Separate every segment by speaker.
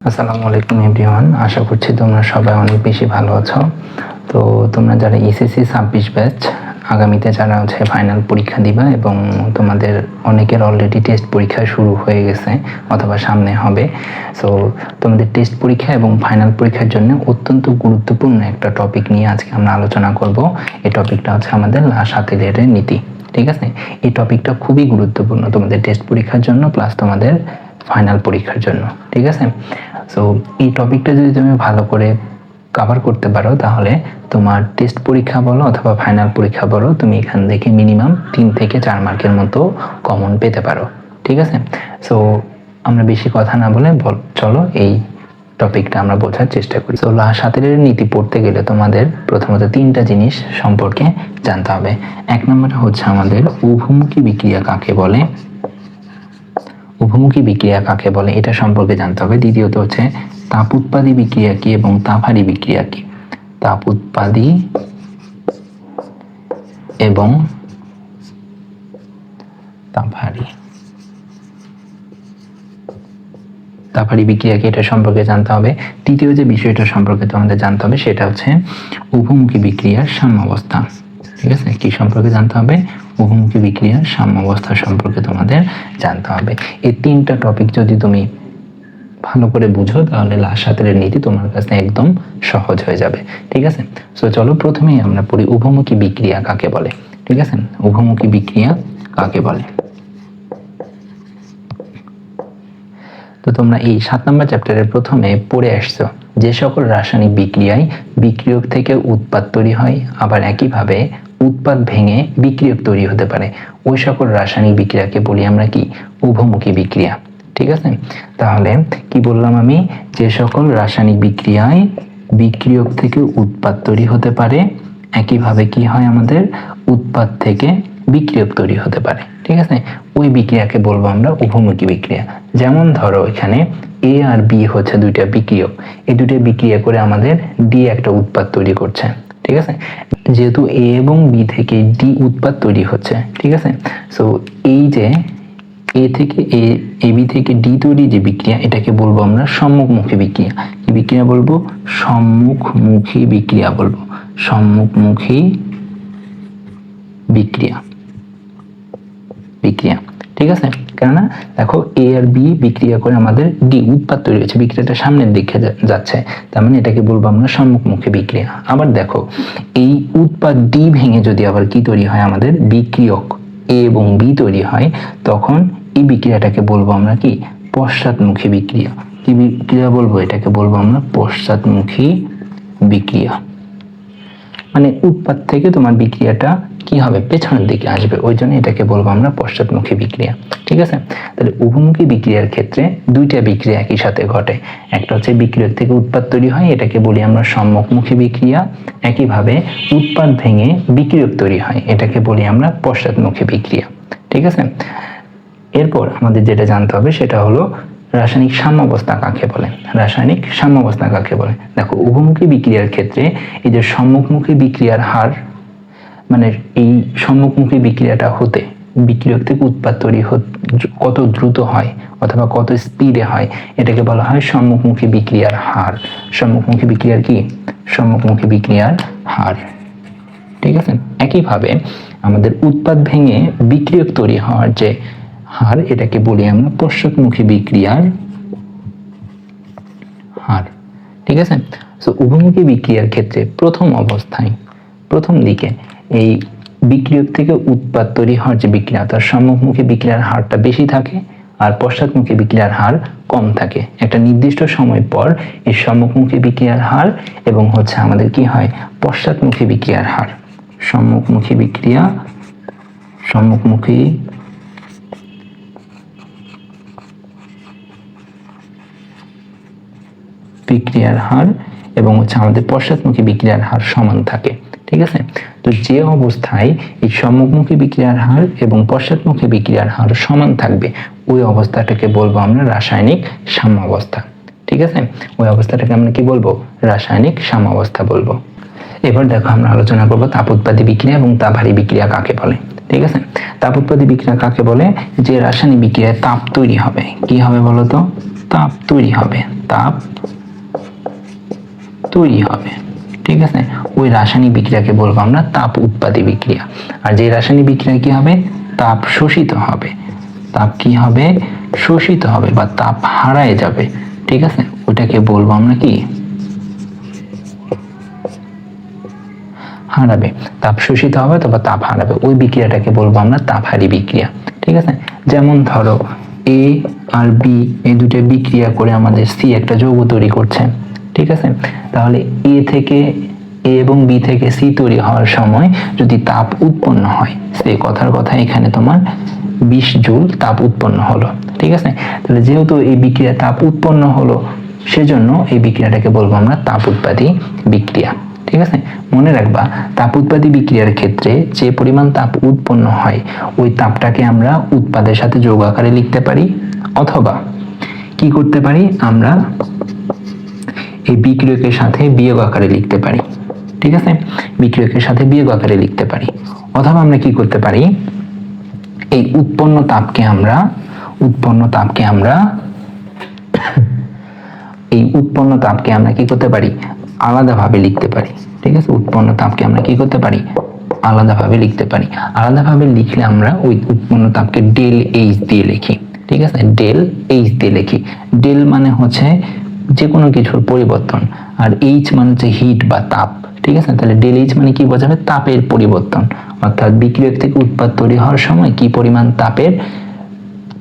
Speaker 1: আসসালামু আলাইকুম এভরিওয়ান, আশা করছি তোমরা সবাই অনেক বেশি ভালো আছো। তো তোমরা যারা এসএসসি 26 ব্যাচ আগামীতে যারা ফাইনাল পরীক্ষা দিবা এবং তোমাদের অনেকের অলরেডি টেস্ট পরীক্ষা শুরু হয়ে গেছে অথবা সামনে হবে। সো তোমাদের টেস্ট পরীক্ষা এবং ফাইনাল পরীক্ষার জন্য অত্যন্ত গুরুত্বপূর্ণ একটা টপিক নিয়ে আজকে আমরা আলোচনা করব। এই টপিকটা হচ্ছে আমাদের লা শাতিলের নীতি। ঠিক আছে, এই টপিকটা খুবই গুরুত্বপূর্ণ তোমাদের টেস্ট পরীক্ষার জন্য প্লাস তোমাদের ফাইনাল পরীক্ষার জন্য। ঠিক আছে, সো এই টপিকটা যদি তুমি ভালো করে কভার করতে পারো তাহলে তোমার টেস্ট পরীক্ষা বলো অথবা ফাইনাল পরীক্ষা বলো, তুমি এখান থেকে মিনিমাম 3 থেকে 4 মার্কের মতো কমন পেতে পারো। ঠিক আছে, সো আমরা বেশি কথা না বলে চলো এই টপিকটা আমরা বোঝার চেষ্টা করি। সো লা শাতিলের নীতি পড়তে গেলে তোমাদের প্রথমত 3টা জিনিস সম্পর্কে জানতে হবে। 1 নম্বরে হচ্ছে আমাদের উভমুখী বিক্রিয়া কাকে বলে, উভমুখী বিক্রিয়া কাকে বলে এটা সম্পর্কে জানতে হবে। দ্বিতীয়ত হচ্ছে তাপ উৎপাদী বিক্রিয়া কি এবং তাপহারী বিক্রিয়া কি। তাপ উৎপাদী এবং তাপহারী বিক্রিয়া কি এটা সম্পর্কে জানতে হবে। তৃতীয় যে বিষয়টা সম্পর্কে তোমাদের জানতে হবে সেটা হচ্ছে উভমুখী বিক্রিয়ার সাম্যাবস্থা। ঠিক আছে, কি সম্পর্কে জানতে হবে? উভমুখী বিক্রিয়ার সাম্যাবস্থা সম্পর্কে তোমাদের জানতে হবে। এই 3টা টপিক যদি তুমি ভালো করে বুঝো তাহলে লা শাতিলের নীতি তোমার কাছে একদম সহজ হয়ে যাবে। ঠিক আছে, সো চলো প্রথমেই আমরা পড়ি উভমুখী বিক্রিয়া কাকে বলে। ঠিক আছে, উভমুখী বিক্রিয়া কাকে বলে। তো তোমরা এই 7 নম্বর চ্যাপ্টারের প্রথমে পড়ে আসছো যে সকল রাসায়নিক বিক্রিয়ায় বিক্রিয়ক থেকে উৎপাদ তৈরি হয়, আবার একইভাবে উৎপাদ ভেঙে বিক্রিয়ক তৈরি হতে পারে, ওই সকল রাসায়নিক বিক্রিয়াকে বলি আমরা কি? উভমুখী বিক্রিয়া। ঠিক আছে, তাহলে কি বললাম আমি? যে সকল রাসায়নিক বিক্রিয়ায় বিক্রিয়ক থেকে উৎপাদ তৈরি হতে পারে, একইভাবে কি হয় আমাদের উৎপাদ থেকে বিক্রিয়ক তৈরি হতে পারে। ঠিক আছে, ওই বিক্রিয়াকে বলবো আমরা উভমুখী বিক্রিয়া। যেমন ধরো এখানে এ আর বি হচ্ছে 2টা বিক্রিয়ক, এই 2টা বিক্রিয়া করে আমাদের ডি একটা উৎপাদ তৈরি করছে। ঠিক আছে, যেহেতু এ এবং বি থেকে ডি উৎপাদ তৈরি হচ্ছে, ঠিক আছে, সো এই যে এ থেকে এ বি থেকে ডি তৈরি যে বিক্রিয়া এটাকে বলবো আমরা সম্মুখমুখী বিক্রিয়া। কি বিক্রিয়া বলবো? সম্মুখমুখী বিক্রিয়া বলবো, সম্মুখমুখী বিক্রিয়া। ঠিক আছে, কেননা দেখো এ আর বি বিক্রিয়া করে আমাদের ডি উৎপাদ তৈরি হচ্ছে, বিক্রিয়াটা সামনের দিকে যাচ্ছে, তার মানে এটাকে বলবো আমরা সম্মুখমুখী বিক্রিয়া। আবার দেখো এই উৎপাদ ডি ভেঙে যদি আবার কি তৈরি হয়, আমাদের বিক্রিয়ক এ এবং বি তৈরি হয়, তখন এই বিক্রিয়াটাকে বলবো আমরা কি? পশ্চাৎমুখী বিক্রিয়া। কি বিক্রিয়া বলবো? এটাকে বলবো আমরা পশ্চাৎমুখী বিক্রিয়া। মানে উৎপাদ থেকে তোমার বিক্রিয়াটা কি হবে? পেছনের দিকে আসবে, ওই জন্য এটাকে বলবো আমরা পশ্চাৎমুখী বিক্রিয়া। ঠিক আছে, তাহলে উভমুখী বিক্রিয়ার ক্ষেত্রে 2টা বিক্রিয়া একই সাথে ঘটে। একটা হচ্ছে বিক্রিয়ক থেকে উৎপাদ তৈরি হয়, এটাকে বলি আমরা সম্মুখমুখী বিক্রিয়া। একইভাবে উৎপাদ ভেঙে বিক্রিয়ক তৈরি হয়, এটাকে বলি আমরা পশ্চাৎমুখী বিক্রিয়া। ঠিক আছে, এরপর আমাদের যেটা জানতে হবে সেটা হলো রাসায়নিক সাম্যাবস্থা কাকে বলে। রাসায়নিক সাম্যাবস্থা কাকে বলে? দেখো উভমুখী বিক্রিয়ার ক্ষেত্রে এই যে সম্মুখমুখী বিক্রিয়ার হার, মানে এই সম্মুখমুখী বিক্রিয়াটা হতে বিক্রিয়ক থেকে উৎপাদ তৈরি কত দ্রুত হয় অথবা কত স্পিডে হয়, এটাকে বলা হয় সম্মুখমুখী বিক্রিয়ার হার। সম্মুখমুখী বিক্রিয়ার কি? সম্মুখমুখী বিক্রিয়ার হার। ঠিক আছে, একইভাবে আমাদের উৎপাদ ভেঙে বিক্রিয়ক তৈরি হওয়ার যে হার, এটাকে বলি আমরা পশ্চাৎমুখী বিক্রিয়ার হার। ঠিক আছে, সো উভমুখী বিক্রিয়ার ক্ষেত্রে প্রথম দিকে এই বিক্রিয়ক থেকে উৎপাদ তৈরি হওয়ার যে বিক্রিয়া, তার সম্মুখমুখী বিক্রিয়ার হারটা বেশি থাকে আর পশ্চাৎমুখী বিক্রিয়ার হার কম থাকে। একটা নির্দিষ্ট সময় পর এই সম্মুখমুখী বিক্রিয়ার হার এবং হচ্ছে আমাদের কি হয়? পশ্চাৎমুখী বিক্রিয়ার হার। সম্মুখমুখী বিক্রিয়ার হার এবং হচ্ছে আমাদের পশ্চাৎমুখী বিক্রিয়ার হার সমান থাকে। ঠিক আছে, তো যে অবস্থায় এই সম্মুখমুখী বিক্রিয়ার হার এবং পশ্চাৎমুখী বিক্রিয়ার হার সমান থাকবে ওই অবস্থাটাকে বলবো আমরা রাসায়নিক সাম্যাবস্থা। ঠিক আছে, ওই অবস্থাটাকে আমরা কি বলবো? রাসায়নিক সাম্যাবস্থা বলবো। এবার দেখো আমরা আলোচনা করবো তাপ উৎপাদী বিক্রিয়া এবং তাপহারী বিক্রিয়া কাকে বলে। ঠিক আছে, তাপ উৎপাদী বিক্রিয়া কাকে বলে? যে রাসায়নিক বিক্রিয়ায় তাপ তৈরি হবে। কি হবে বলতো? তাপ তৈরি হবে, তাপ তৈরি হবে। ঠিক আছে, ওই রাসায়নিক বিক্রিয়াকে বলবো আমরা তাপ উৎপাদী বিক্রিয়া। আর যে রাসায়নিক বিক্রিয়া কি হবে, তাপ শোষিত হবে। তাপ কি হবে, শোষিত হবে বা তাপ হারায় যাবে। ঠিক আছে, ওটাকে বলবো আমরা কি, হারাবে। তাপ শোষিত হবে অথবা তাপ হারাবে, ওই বিক্রিয়াটাকে বলবো আমরা তাপহারী বিক্রিয়া। ঠিক আছে, যেমন ধরো এ আর বি এই দুটো বিক্রিয়া করে আমাদের সি একটা যৌগ তৈরি করছে। ঠিক আছে, তাহলে এ থেকে এ এবং বি থেকে সি তৈরি হওয়ার সময় যদি তাপ উৎপন্ন হয়, সেই কথার কথা এখানে তোমার 20 জুল তাপ উৎপন্ন হলো। ঠিক আছে, তাহলে যেহেতু এই বিক্রিয়া তাপ উৎপন্ন হলো, সেজন্য এই বিক্রিয়াটাকে বলবো আমরা তাপ উৎপাদী বিক্রিয়া। ঠিক আছে, মনে রাখবা তাপ উৎপাদী বিক্রিয়ার ক্ষেত্রে যে পরিমাণ তাপ উৎপন্ন হয় ওই তাপটাকে আমরা উৎপাদের সাথে যৌগ আকারে লিখতে পারি, অথবা কি করতে পারি, আমরা এই বিক্রিয়কের সাথে বিয়োগ আকারে লিখতে পারি। ঠিক আছে, বিক্রিয়কের সাথে বিয়োগ আকারে লিখতে পারি, অথবা আমরা কি করতে পারি, এই উৎপন্ন তাপকে আমরা কি করতে পারি, আলাদাভাবে লিখতে পারি। ঠিক আছে, উৎপন্ন তাপকে আমরা কি করতে পারি, আলাদাভাবে লিখতে পারি। আলাদাভাবে লিখলে আমরা ওই উৎপন্ন তাপকে ডেল এইচ দিয়ে লিখি। ঠিক আছে, ডেল এইচ দিয়ে লিখি। ডেল মানে হচ্ছে যে কোনো কিছুর পরিবর্তন, আর এইচ মানে হচ্ছে হিট বা তাপ। ঠিক আছে, তাহলে ডেল এইচ মানে কি বোঝাবে, তাপের পরিবর্তন, অর্থাৎ বিক্রিয়ক থেকে উৎপাদ তৈরি হওয়ার সময় কি পরিমাণ তাপের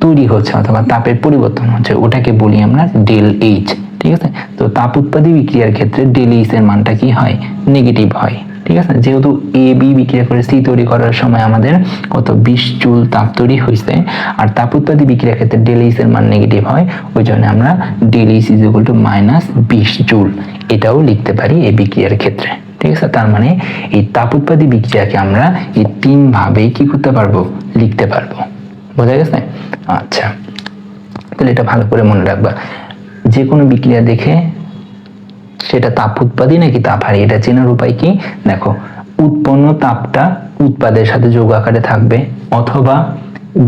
Speaker 1: তৈরি হচ্ছে অথবা তাপের পরিবর্তন হচ্ছে, ওটাকে বলি আমরা ডেল এইচ। ঠিক আছে, তো তাপ উৎপাদী বিক্রিয়ার ক্ষেত্রে ডেল এইচ এর মানটা কি হয়, নেগেটিভ হয়। ঠিক আছে, যেহেতু এ বি বিক্রিয়া করে সি তৈরি করার সময় আমাদের কত 20 জুল তাপ তৈরি হয়েছে, আর তাপ উৎপাদী বিক্রিয়ার ক্ষেত্রে ডেল এইচ এর মান নেগেটিভ হয়, ওই জন্য আমরা del H is equal to -20 joule এটাও লিখতে পারি এই বিক্রিয়ার ক্ষেত্রে। ঠিক আছে, তার মানে এই তাপ উৎপাদী বিক্রিয়াকে আমরা এই 3 ভাবে কি করতে পারবো, লিখতে পারবো। বোঝা গেছে? আচ্ছা, তাহলে এটা ভালো করে মনে রাখবা, যে কোনো বিক্রিয়া দেখে সেটা তাপ উৎপাদী নাকি তাপহারী এটা চেনার উপায় কি, দেখো উৎপন্ন তাপটা উৎপাদের সাথে যৌগ আকারে থাকবে, অথবা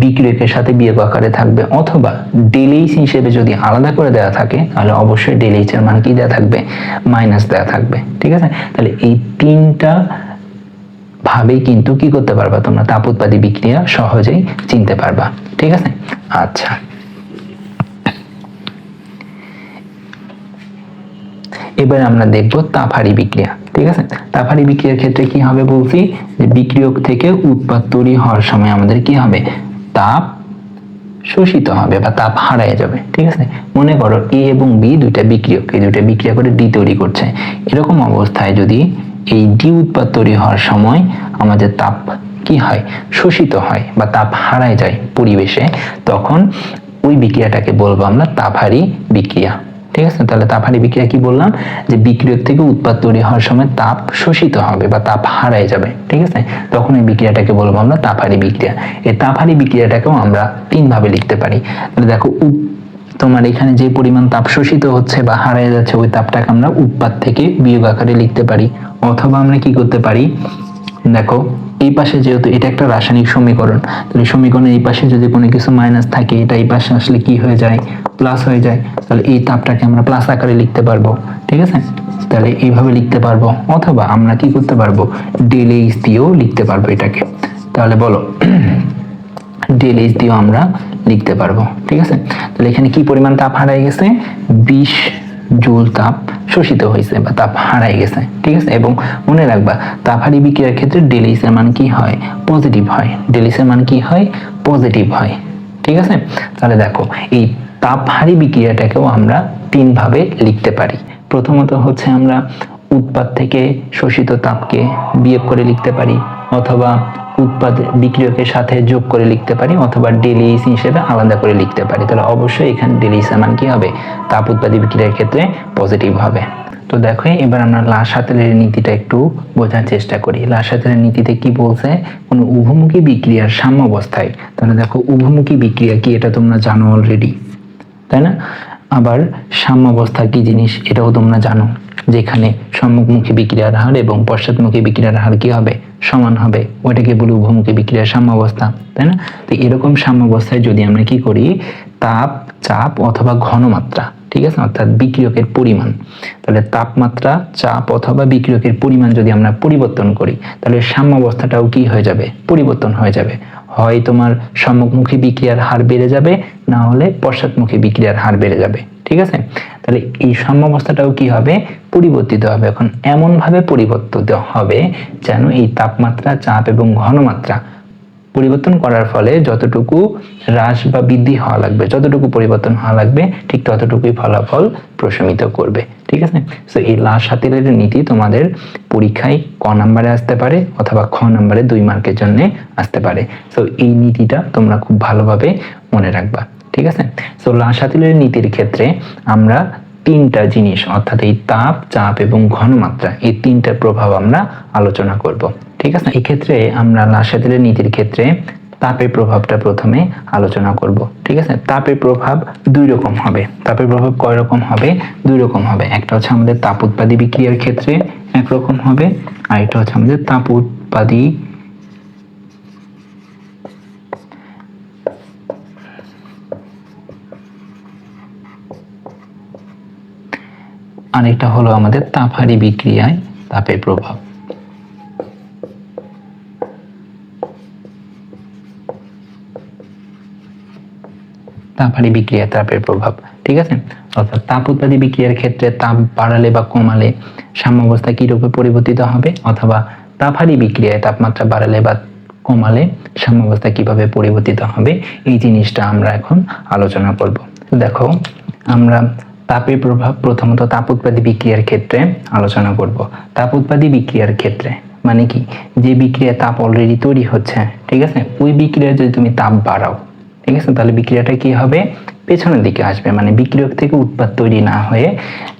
Speaker 1: বিক্রিয়কের সাথে বিয়োগ আকারে থাকবে, অথবা ডেল এইচ হিসেবে যদি আলাদা করে দেওয়া থাকে তাহলে অবশ্যই ডেল এইচ এর মান কি দেওয়া থাকবে, মাইনাস দেওয়া থাকবে। ঠিক আছে, তাহলে এই 3টা ভাবেই কিন্তু কি করতে পারবা, তোমরা তাপ উৎপাদী বিক্রিয়া সহজেই চিনতে পারবা। ঠিক আছে, আচ্ছা, এবার আমরা দেখব তাপহারী বিক্রিয়া। ঠিক আছে, তাপহারী বিক্রিয়ার ক্ষেত্রে কি হবে বলছি, যে বিক্রিয়ক থেকে উৎপাদ তৈরি হওয়ার সময় আমাদের কি হবে, তাপ শোষিত হবে বা তাপ হারায় যাবে। ঠিক আছে, মনে করো এ এবং বি দুইটা বিক্রিয়ক, এই দুইটা বিক্রিয়া করে ডি তৈরি করছে। এরকম অবস্থায় যদি এই ডি উৎপাদ তৈরি হওয়ার সময় আমাদের তাপ কি হয়, শোষিত হয় বা তাপ হারায় যায় পরিবেশে, তখন ওই বিক্রিয়াটাকে বলবো আমরা তাপহারী বিক্রিয়া। ঠিক আছে, তাহলে তাপহারী বিক্রিয়া কি বললাম, যে বিক্রিয়ক থেকে উৎপাদ তৈরি হওয়ার সময় তাপ শোষিত হবে বা তাপ হারায় যাবে। ঠিক আছে, তখন এই বিক্রিয়াটাকে বলবো আমরা তাপহারী বিক্রিয়া। এই তাপহারী বিক্রিয়াটাকেও আমরা 3 ভাবে লিখতে পারি। তাহলে দেখো তোমার এখানে যে পরিমাণ তাপ শোষিত হচ্ছে বা হারায় যাচ্ছে ওই তাপটাকে আমরা উৎপাদ থেকে বিয়োগ আকারে লিখতে পারি, অথবা আমরা কি করতে পারি, দেখো এই পাশে যেহেতু এটা একটা রাসায়নিক সমীকরণ, তাহলে সমীকরণের এই পাশে যদি কোনো কিছু মাইনাস থাকে এটা এই পাশে আসলে কি হয়ে যায়, প্লাস হয়ে যায়, তাহলে এই তাপটাকে আমরা প্লাস আকারে লিখতে পারবো। ঠিক আছে, তাহলে এইভাবে লিখতে পারবো, অথবা আমরা কি করতে পারবো, ডেল এইচ দিয়েও লিখতে পারবো এটাকে। তাহলে বলো ডেল এইচ দিয়েও আমরা লিখতে পারবো। ঠিক আছে, তাহলে এখানে কি পরিমাণ তাপ হারায় গেছে, 20 জুল তাপ শোষিত হয়েছে বা তাপ হারায় গেছে। ঠিক আছে, এবং মনে রাখবা তাপহারী বিক্রিয়ার ক্ষেত্রে ডেল এইচ এর মান কি হয়, পজিটিভ হয়। ডেল এইচ এর মান কি হয়, পজিটিভ হয়। ঠিক আছে, তাহলে দেখো এই তাপহারী বিক্রিয়াটাকেও আমরা 3 ভাবে লিখতে পারি। প্রথমত হচ্ছে আমরা উৎপাদ থেকে শোষিত তাপকে বিয়োগ করে লিখতে পারি, অথবা উৎপাদ বিক্রিয়কের সাথে যোগ করে লিখতে পারি, অথবা ডেল এইচ হিসেবে আলাদা করে লিখতে পারি। তাহলে অবশ্যই এখানে ডেল এইচ এর মান কি হবে, তাপ উৎপাদী বিক্রিয়ার ক্ষেত্রে পজিটিভ হবে। তো দেখো এবার আমরা লা-শাতেলের নীতিটা একটু বোঝার চেষ্টা করি। লা-শাতেলের নীতিতে কি বলছে, কোন উভমুখী বিক্রিয়ার সাম্যাবস্থায়, তাহলে দেখো উভমুখী বিক্রিয়া কি এটা তোমরা জানো অলরেডি, তাই না? আবার সাম্যাবস্থা কি জিনিস এটাও তোমরা জানো, যেখানে সম্মুখমুখী বিক্রিয়ার হার এবং পশ্চাৎমুখী বিক্রিয়ার হার কি হবে, সমান হবে, ওইটাকে বলি উভমুখী বিক্রিয়ার সাম্যাবস্থা, তাই না? তো এরকম সাম্যাবস্থায় যদি আমরা কি করি, তাপ চাপ অথবা ঘনমাত্রা, ঠিক আছে, অর্থাৎ বিক্রিয়কের পরিমাণ। তাহলে তাপমাত্রা, চাপ অথবা বিক্রিয়কের পরিমাণ যদি আমরা পরিবর্তন করি তাহলে সাম্যাবস্থাটাও কি হয়ে যাবে, পরিবর্তন হয়ে যাবে। হয় তোমার সম্মুখমুখী বিক্রিয়ার হার বেড়ে যাবে, না হলে পশ্চাৎমুখী বিক্রিয়ার হার বেড়ে যাবে, ঠিক আছে। তাহলে এই সাম্যাবস্থাটাও কি হবে, পরিবর্তিত হবে। এখন এমন ভাবে পরিবর্তিত হবে যেন এই তাপমাত্রা, চাপ এবং ঘনমাত্রা পরিবর্তন করার ফলে যতটুকু হ্রাস বা বৃদ্ধি হওয়া লাগবে, যতটুকু পরিবর্তন হওয়া লাগবে, ঠিক ততটুকুই ফলাফল প্রশমিত করবে, ঠিক আছে। সো এই লা-শাতিলের নীতি তোমাদের পরীক্ষায় ক নাম্বারে আসতে পারে অথবা খ নাম্বারে 2 মার্কের জন্য আসতে পারে। সো এই নীতিটা তোমরা খুব ভালোভাবে মনে রাখবা, ঠিক আছে। সো লা-শাতিলের নীতির ক্ষেত্রে আমরা 3টা জিনিস, অর্থাৎ এই তাপ, চাপ এবং ঘনমাত্রা, এই 3টার প্রভাব আমরা আলোচনা করব, ঠিক আছে। এই ক্ষেত্রে আমরা লা-শাতিলের নীতির ক্ষেত্রে তাপের প্রভাবটা প্রথমে আলোচনা করব, ঠিক আছে। তাপের প্রভাব 2 রকম হবে। তাপের প্রভাব কয় রকম হবে, 2 রকম হবে। একটা হচ্ছে আমাদের তাপ উৎপাদী বিক্রিয়ার ক্ষেত্রে একরকম হবে, আর এটা হচ্ছে আমাদের তাপ উৎপাদী আর এটা হলো আমাদের তাপহারী বিক্রিয়ায় তাপের প্রভাব। তাপহারী বিক্রিয়ায় তাপের প্রভাব, ঠিক আছে। অর্থাৎ তাপ উৎপাদী বিক্রিয়ার ক্ষেত্রে তাপ বাড়ালে বা কমালে সাম্যাবস্থা কি রূপে পরিবর্তিত হবে, অথবা তাপহারী বিক্রিয়ায় তাপমাত্রা বাড়ালে বা কমালে সাম্যাবস্থা কিভাবে পরিবর্তিত হবে, এই জিনিসটা আমরা এখন আলোচনা করব। দেখো, আমরা তাপের প্রভাব প্রথমত তাপ উৎপাদী বিক্রিয়ার ক্ষেত্রে আলোচনা করব। তাপ উৎপাদী বিক্রিয়ার ক্ষেত্রে মানে কি, যে বিক্রিয়া তাপ অলরেডি তৈরি হচ্ছে, ঠিক আছে, ওই বিক্রিয়ায় যদি তুমি তাপ বাড়াও, ঠিক আছে, তাহলে বিক্রিয়াটা কি হবে, পেছনের দিকে আসবে। মানে বিক্রিয়ক থেকে উৎপাদ তৈরি না হয়ে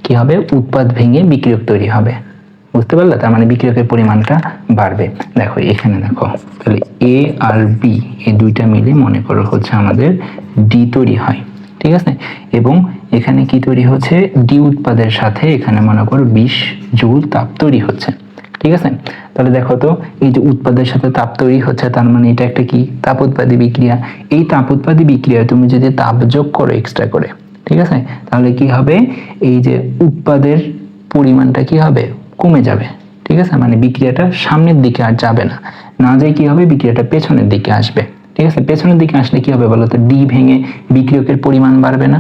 Speaker 1: কি হবে, উৎপাদ ভেঙে বিক্রিয়ক তৈরি হবে, বুঝতে পারলে। তার মানে বিক্রিয়কের পরিমাণটা বাড়বে। দেখো এখানে দেখো, তাহলে এ আর বি এই 2টা মিলে মনে করো হচ্ছে আমাদের ডি তৈরি হয়, ঠিক আছে। এবং এখানে কি তৈরি হচ্ছে, ডি উৎপাদের সাথে এখানে মনে করো 20 জুল তাপ তৈরি হচ্ছে, ঠিক আছে। তাহলে দেখো তো, এই যে উৎপাদের সাথে তাপ তৈরি হচ্ছে, তার মানে এটা একটা কি, তাপ উৎপাদী বিক্রিয়া। এই তাপ উৎপাদী বিক্রিয়ায় তুমি যদি তাপ যোগ করো এক্সট্রা করে, ঠিক আছে, তাহলে কি হবে, এই যে উৎপাদের পরিমাণটা কি হবে, কমে যাবে, ঠিক আছে। মানে বিক্রিয়াটা সামনের দিকে আর যাবে না, না যায় কি হবে, বিক্রিয়াটা পেছনের দিকে আসবে, ঠিক আছে। পেছনের দিকে আসলে কি হবে বলো তো, ডি ভেঙে বিক্রিয়কের পরিমাণ বাড়বে না,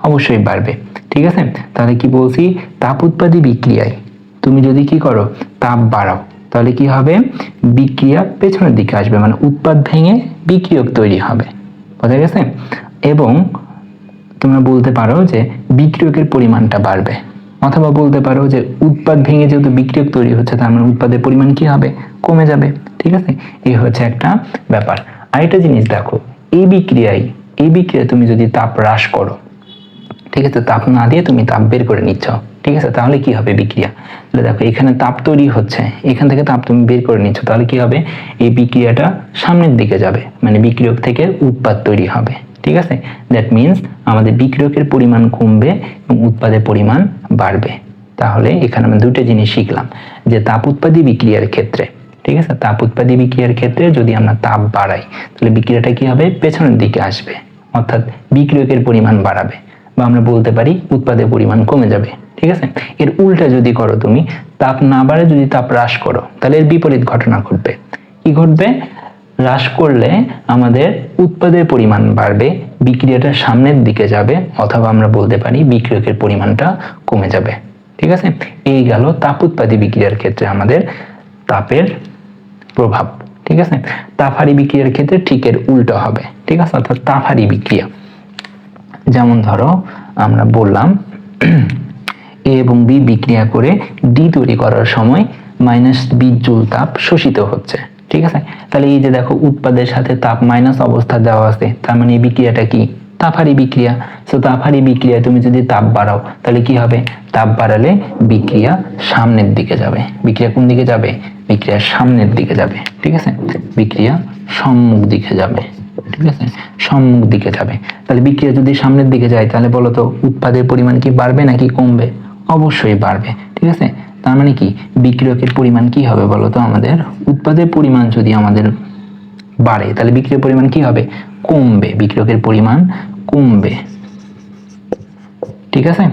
Speaker 1: অবশ্যই বাড়বে, ঠিক আছে। তাহলে কি বলছি, তাপ উৎপাদী বিক্রিয়ায় তুমি যদি কি করো, তাপ বাড়াও, তাহলে কি হবে, বিক্রিয়া পেছনের দিকে আসবে, মানে উৎপাদ ভেঙে বিক্রিয়ক তৈরি হবে, বোঝা গেছে। এবং তোমরা বলতে পারো যে বিক্রিয়কের পরিমাণটা বাড়বে, অথবা বলতে পারো যে উৎপাদ ভেঙে যেহেতু বিক্রিয়ক তৈরি হচ্ছে, তার মানে উৎপাদের পরিমাণ কি হবে, কমে যাবে, ঠিক আছে। এই হচ্ছে একটা ব্যাপার। আরেকটা জিনিস দেখো, এই বিক্রিয়ায় তুমি যদি তাপ হ্রাস করো, ঠিক আছে, তাপ না দিয়ে তুমি তাপ বের করে নিচ্ছ, ঠিক আছে, তাহলে কি হবে বিক্রিয়া, তাহলে দেখো এখানে তাপ তৈরি হচ্ছে, এখান থেকে তাপ তুমি বের করে নিচ্ছ, তাহলে কি হবে, এই বিক্রিয়াটা সামনের দিকে যাবে, মানে বিক্রিয়ক থেকে উৎপাদ তৈরি হবে, ঠিক আছে। দ্যাট মিনস আমাদের বিক্রিয়কের পরিমাণ কমবে এবং উৎপাদের পরিমাণ বাড়বে। তাহলে এখানে আমরা 2টা জিনিস শিখলাম, যে তাপ উৎপাদী বিক্রিয়ার ক্ষেত্রে, ঠিক আছে, তাপ উৎপাদী বিক্রিয়ার ক্ষেত্রে যদি আমরা তাপ বাড়াই তাহলে বিক্রিয়াটা কি হবে, পেছনের দিকে আসবে, অর্থাৎ বিক্রিয়কের পরিমাণ বাড়াবে, বা আমরা বলতে পারি উৎপাদের পরিমাণ কমে যাবে, ঠিক আছে। এর উল্টা যদি করো তুমি, তাপ না বাড়ে যদি তাপ হ্রাস করো, তাহলে এর বিপরীত ঘটনা ঘটবে। কি ঘটবে, হ্রাস করলে আমাদের উৎপাদের পরিমাণ বাড়বে, বিক্রিয়াটা সামনের দিকে যাবে, অথবা আমরা বলতে পারি বিক্রিয়কের পরিমাণটা কমে যাবে, ঠিক আছে। এই গেল তাপ উৎপাদী বিক্রিয়ার ক্ষেত্রে আমাদের তাপের প্রভাব, ঠিক আছে। তাপহারী বিক্রিয়ার ক্ষেত্রে ঠিক এর উল্টো হবে, ঠিক আছে। অর্থাৎ তাপহারী বিক্রিয়া, যেমন ধরো আমরা বললাম এ এবং বি বিক্রিয়া করে ডি তৈরি করার সময় -20 জুল তাপ শোষিত হচ্ছে, ঠিক আছে। তাহলে এই যে দেখো, উৎপাদের সাথে তাপ মাইনাস অবস্থা দেওয়া আছে, তার মানে এই বিক্রিয়াটা কি, তাপহারী বিক্রিয়া। সো তাপহারী বিক্রিয়ায় তুমি যদি তাপ বাড়াও তাহলে কি হবে, তাপ বাড়ালে বিক্রিয়া সামনের দিকে যাবে। বিক্রিয়া কোন দিকে যাবে, বিক্রিয়া সামনের দিকে যাবে, ঠিক আছে। বিক্রিয়া সম্মুখ দিকে যাবে, ঠিক আছে, সম্মুখ দিকে যাবে। তাহলে বিক্রিয়া যদি সামনের দিকে যায় তাহলে বলো তো উৎপাদের পরিমাণ কি বাড়বে নাকি কমবে, অবশ্যই বাড়বে, ঠিক আছে। তার মানে কি, বিক্রিয়কের পরিমাণ কি হবে বলো তো, আমাদের উৎপাদের পরিমাণ যদি আমাদের বাড়ে তাহলে বিক্রিয়কের পরিমাণ কি হবে, কমবে, বিক্রিয়কের পরিমাণ কমবে, ঠিক আছে,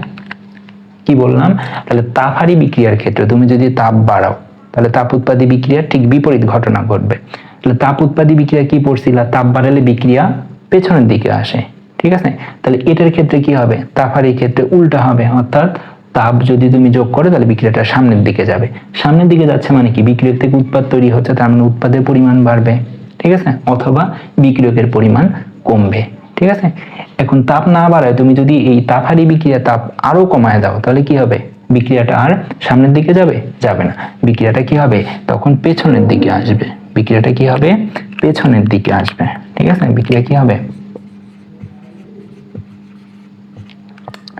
Speaker 1: কি বললাম, তাহলে তাপ হারি বিক্রিয়ার ক্ষেত্রে তুমি যদি তাপ বাড়াও তাহলে তাপ উৎপাদী বিক্রিয়ার ঠিক বিপরীত ঘটনা ঘটবে। তাহলে তাপ উৎপাদী বিক্রিয়া কি পড়ছিলা, তাপ বাড়ালে বিক্রিয়া পেছনের দিকে আসে, ঠিক আছে। তাহলে এটার ক্ষেত্রে কি হবে, তাপ হারির ক্ষেত্রে উল্টা হবে, অর্থাৎ তাপ যদি তুমি যোগ করো তাহলে বিক্রিয়াটা সামনের দিকে যাবে। সামনের দিকে যাচ্ছে মানে কি, বিক্রিয়ক থেকে উৎপাদ তৈরি হচ্ছে, তার মানে উৎপাদের পরিমাণ বাড়বে, ঠিক আছে, অথবা বিক্রিয়কের পরিমাণ কমবে, ঠিক আছে। এখন তাপ না বাড়ায় তুমি যদি এই তাপ হারি বিক্রিয়া তাপ আরো কমায় দাও তাহলে কি হবে, বিক্রিয়াটা আর সামনের দিকে যাবে, যাবে না, বিক্রিয়াটা কি হবে তখন পেছনের দিকে আসবে, বিক্রিয়াটা কি হবে পেছনের দিকে আসবে, ঠিক আছে, বিক্রিয়া কি হবে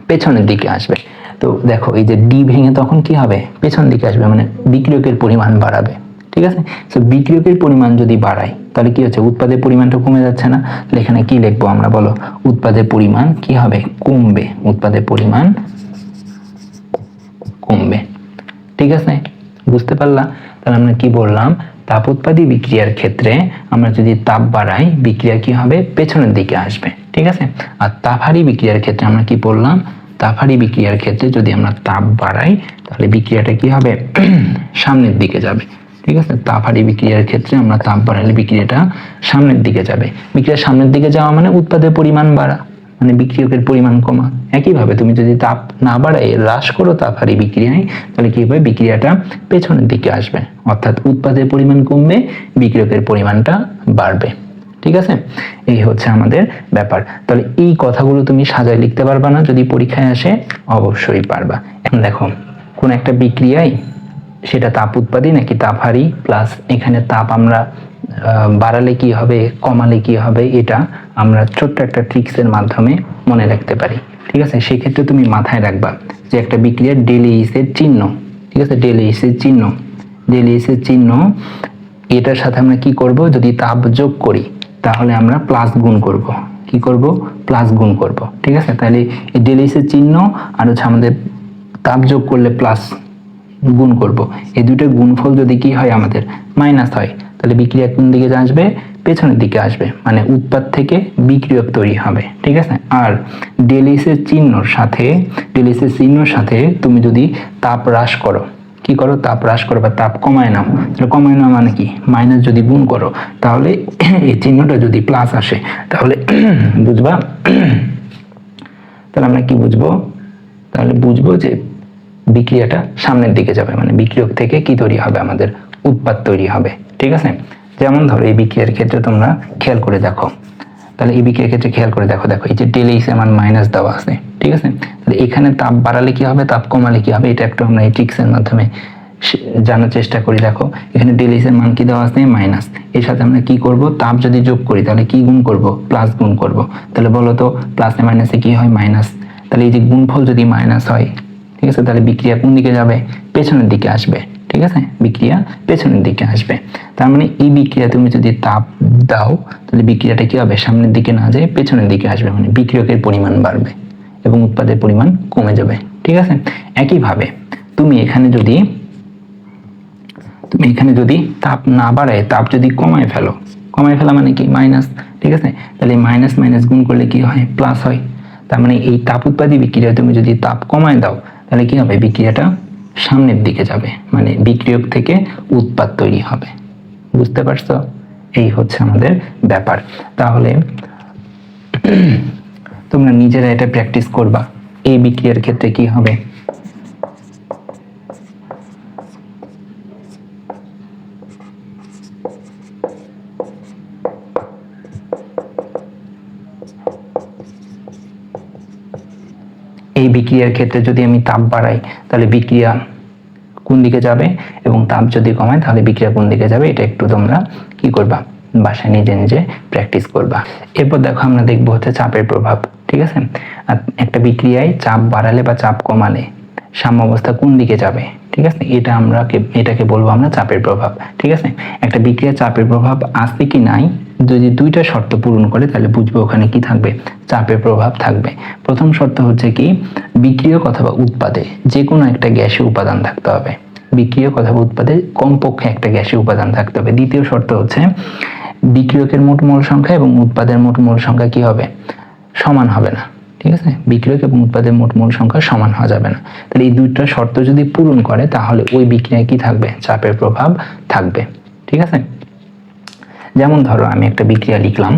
Speaker 1: পেছনের দিকে আসবে। তো দেখো এই যে ডি ভেঙে তখন কি হবে, পেছন দিকে আসবে, মানে বিক্রিয়কের পরিমাণ বাড়াবে, ঠিক আছে। তো বিক্রিয়কের পরিমাণ যদি বাড়ায় তাহলে কি হচ্ছে, উৎপাদের পরিমাণটা কমে যাচ্ছে না, তাহলে এখানে কি লিখবো আমরা বলো, উৎপাদের পরিমাণ কি হবে কমবে, উৎপাদের পরিমাণ কমবে, ঠিক আছে, বুঝতে পারলা। তাহলে আমরা কি বললাম, তাপ উৎপাদী বিক্রিয়ার ক্ষেত্রে আমরা যদি তাপ বাড়াই বিক্রিয়া কি হবে পেছনের দিকে আসবে, ঠিক আছে। আর তাপ হারি বিক্রিয়ার ক্ষেত্রে আমরা কি বললাম, তাপ হারি বিক্রিয়ার ক্ষেত্রে যদি আমরা তাপ বাড়াই তাহলে বিক্রিয়াটা কি হবে সামনের দিকে যাবে, ঠিক আছে। তাপ হারি বিক্রিয়ার ক্ষেত্রে আমরা তাপ বাড়ালে বিক্রিয়াটা সামনের দিকে যাবে, বিক্রিয়া সামনের দিকে যাওয়া মানে উৎপাদের পরিমাণ বাড়া, মানে বিক্রিয়কের পরিমাণ কমা। একইভাবে তুমি যদি তাপ না বাড়াই হ্রাস করো তাপ হারি বিক্রিয়ায় তাহলে কি হবে, বিক্রিয়াটা পেছনের দিকে আসবে, অর্থাৎ উৎপাদের পরিমাণ কমবে, বিক্রিয়কের পরিমাণটা বাড়বে, ঠিক আছে। এই হচ্ছে আমাদের ব্যাপার। তাহলে এই কথাগুলো তুমি সাজায় লিখতে পারবা না, যদি পরীক্ষায় আসে অবশ্যই পারবা। এখন দেখো কোন একটা বিক্রিয়ায় সেটা তাপ উৎপাদী নাকি তাপ হারি, প্লাস এখানে তাপ আমরা বাড়ালে কি হবে কমালে কি হবে, এটা আমরা ছোট্ট একটা ট্রিক্সের মাধ্যমে মনে রাখতে পারি, ঠিক আছে। সেই ক্ষেত্রে তুমি মাথায় রাখবা যে একটা বিক্রিয়ার ডেল এইচ এর চিহ্ন, ঠিক আছে, ডেল এইচ এর চিহ্ন, ডেল এইচ এর চিহ্ন, এটার সাথে আমরা কি করব, যদি তাপ যোগ করি তাহলে আমরা প্লাস গুণ করব, কি করব প্লাস গুণ করব, ঠিক আছে। তাহলে এই ডেল এইচ এর চিহ্ন আর হচ্ছে আমাদের তাপ যোগ করলে প্লাস গুণ করব, এই দুটোর গুণফল যদি কি হয় আমাদের মাইনাস হয় তাহলে বিক্রিয়া কোন দিকে আসবে পেছনের দিকে আসবে, মানে উৎপাদ থেকে বিক্রিয়ক তৈরি হবে, ঠিক আছে। আর ডেল এইচ এর চিহ্নর সাথে, ডেল এইচ এর চিহ্নর সাথে তুমি যদি তাপ হ্রাস করো, কি করো তাপ হ্রাস করো বা তাপ কমায় নাও, তাহলে কমায় নাও মানে কি মাইনাস যদি গুণ করো তাহলে এই চিহ্নটা যদি প্লাস আসে তাহলে বুঝবা, তাহলে আমরা কি বুঝবো, তাহলে বুঝবো যে বিক্রিয়াটা সামনের দিকে যাবে, মানে বিক্রিয়ক থেকে কি তৈরি হবে আমাদের উৎপাদ তৈরি হবে, ঠিক আছে। যেমন ধরো এই বিক্রিয়ার ক্ষেত্রে তোমরা খেয়াল করে দেখো, তাহলে এই বিক্রিয়ার ক্ষেত্রে খেয়াল করে দেখো, দেখো এই যে ডেল এইচ মান মাইনাস দেওয়া আছে, ঠিক আছে। তাহলে এখানে তাপ বাড়ালে কি হবে তাপ কমালে কি হবে, এটা একটু আমরা এই ট্রিক্সের মাধ্যমে জানার চেষ্টা করি। দেখো এখানে ডেল এইচ এর মান কি দেওয়া আছে মাইনাস, এর সাথে আমরা কি করব তাপ যদি যোগ করি তাহলে কি গুণ করব প্লাস গুণ করব, তাহলে বলো তো প্লাসে মাইনাসে কি হয় মাইনাস, তাহলে এই যে গুণফল যদি মাইনাস হয়, ঠিক আছে, তাহলে বিক্রিয়া কোন দিকে যাবে পেছনের দিকে আসবে, ঠিক আছে, বিক্রিয়া পেছনের দিকে আসবে। তার মানে এই বিক্রিয়া তুমি যদি তাপ দাও তাহলে বিক্রিয়াটা কি হবে সামনের দিকে না যায় পেছনের দিকে আসবে, মানে বিক্রিয়কের পরিমাণ বাড়বে এবং উৎপাদের পরিমাণ কমে যাবে, ঠিক আছে। একইভাবে তুমি এখানে যদি তাপ না বাড়ায় তাপ যদি কমায় ফেলা মানে কি মাইনাস, ঠিক আছে, তাহলে মাইনাস মাইনাস গুণ করলে কি হয় প্লাস হয়। তার মানে এই তাপ উৎপাদী বিক্রিয়া তুমি যদি তাপ কমায় দাও তাহলে কি হবে বিক্রিয়াটা সামনের দিকে যাবে, মানে বিক্রিয়ক থেকে উৎপাদ তৈরি হবে, বুঝতে পারছো। এই হচ্ছে আমাদের ব্যাপার। তাহলে তোমরা নিজেরা এটা প্র্যাকটিস করবা, এই বিক্রিয়ার ক্ষেত্রে কি হবে, এই বিক্রিয়ার ক্ষেত্রে যদি আমি তাপ বাড়াই তাহলে বিক্রিয়া কোন দিকে যাবে এবং তাপ যদি কমায় তাহলে বিক্রিয়া কোন দিকে যাবে, এটা একটু তোমরা কি করবা বাসায় নিজে নিজে প্র্যাকটিস করবা। এরপর দেখো আমরা দেখবো হচ্ছে চাপের প্রভাব, ঠিক আছে। একটা বিক্রিয়ায় চাপ বাড়ালে বা চাপ কমালে সাম্যাবস্থা কোন দিকে যাবে, ঠিক আছে, এটাকে বলবো আমরা চাপের প্রভাব, ঠিক আছে। একটা বিক্রিয়ার চাপের প্রভাব আছে কি নাই, যদি দুইটা শর্ত পূরণ করে তাহলে বুঝবো ওখানে কি থাকবে চাপের প্রভাব থাকবে। প্রথম শর্ত হচ্ছে কি বিক্রিয়ক অথবা উৎপাদে যে কোনো একটা গ্যাসীয় উপাদান থাকতে হবে, বিক্রিয়ক অথবা উৎপাদে কমপক্ষে একটা গ্যাসীয় উপাদান থাকতে হবে। দ্বিতীয় শর্ত হচ্ছে বিক্রিয়কের মোট মোল সংখ্যা এবং উৎপাদের মোট মোল সংখ্যা কি হবে সমান হবে না, ঠিক আছে, বিক্রিয়ক এবং উৎপাদের মোট মোল সংখ্যা সমান হওয়া যাবে না। তাহলে এই দুইটা শর্ত যদি পূরণ করে তাহলে ওই বিক্রিয়ায় কি থাকবে, চাপের প্রভাব থাকবে। ঠিক আছে, যেমন ধরো আমি একটা বিক্রিয়া লিখলাম,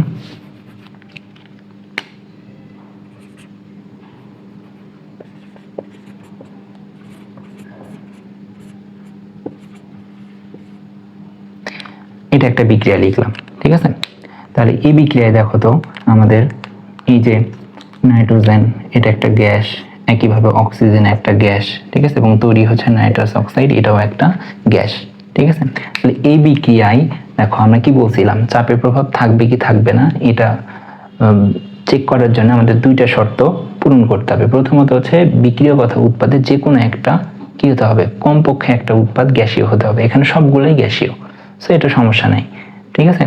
Speaker 1: এটা একটা বিক্রিয়া লিখলাম। ঠিক আছে, তাহলে এই বিক্রিয়ায় দেখো তো আমাদের এই যে নাইট্রোজেন এটা একটা গ্যাস, একইভাবে অক্সিজেন একটা গ্যাস। ঠিক আছে, এবং তৈরি হচ্ছে নাইট্রাস অক্সাইড, এটাও একটা গ্যাস। ঠিক আছে, তাহলে এই বিক্রিয়ায় দেখো আমরা কি বলছিলাম, চাপের প্রভাব থাকবে কি থাকবে না এটা চেক করার জন্য আমাদের দুইটা শর্ত পূরণ করতে হবে। প্রথমত হচ্ছে বিক্রিয়ক অথবা উৎপাদে যে কোনো একটা কি হতে হবে, কমপক্ষে একটা উৎপাদ গ্যাসীয় হতে হবে। এখানে সবগুলোই গ্যাসীয়, সো এটা সমস্যা নাই। ঠিক আছে,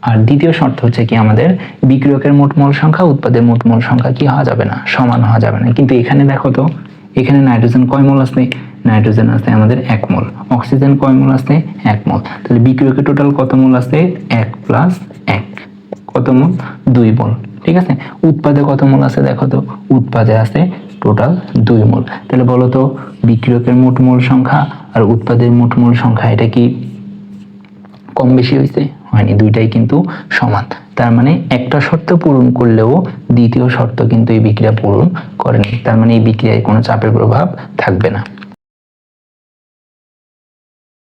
Speaker 1: আর দ্বিতীয় শর্ত হচ্ছে কি আমাদের বিক্রিয়কের মোট মোল সংখ্যা উৎপাদের মোট মোল সংখ্যা কি হওয়া যাবে না, সমান হওয়া যাবে না। কিন্তু এখানে দেখো তো, এখানে নাইট্রোজেন কয় মোল আছে, নাইট্রোজেন আছে আমাদের 1 মোল, অক্সিজেন কয় মোল আছে 1 মোল। তাহলে বিক্রিয়কে টোটাল কত মোল আছে, 1 + 1 কত মোল, 2 মোল। ঠিক আছে, উৎপাদে কত মোল আছে দেখো তো, উৎপাদে আছে টোটাল 2 মোল। তাহলে বলো তো বিক্রিয়কের মোট মোল সংখ্যা আর উৎপাদের মোট মোল সংখ্যা এটা কি কম বেশি হয়েছে, হয়নি, দুইটাই কিন্তু সমান। তার মানে একটা শর্ত পূরণ করলেও দ্বিতীয় শর্ত কিন্তু এই বিক্রিয়া পূরণ করেনি, তার মানে এই বিক্রিয়ায় কোনো চাপের প্রভাব থাকবে না।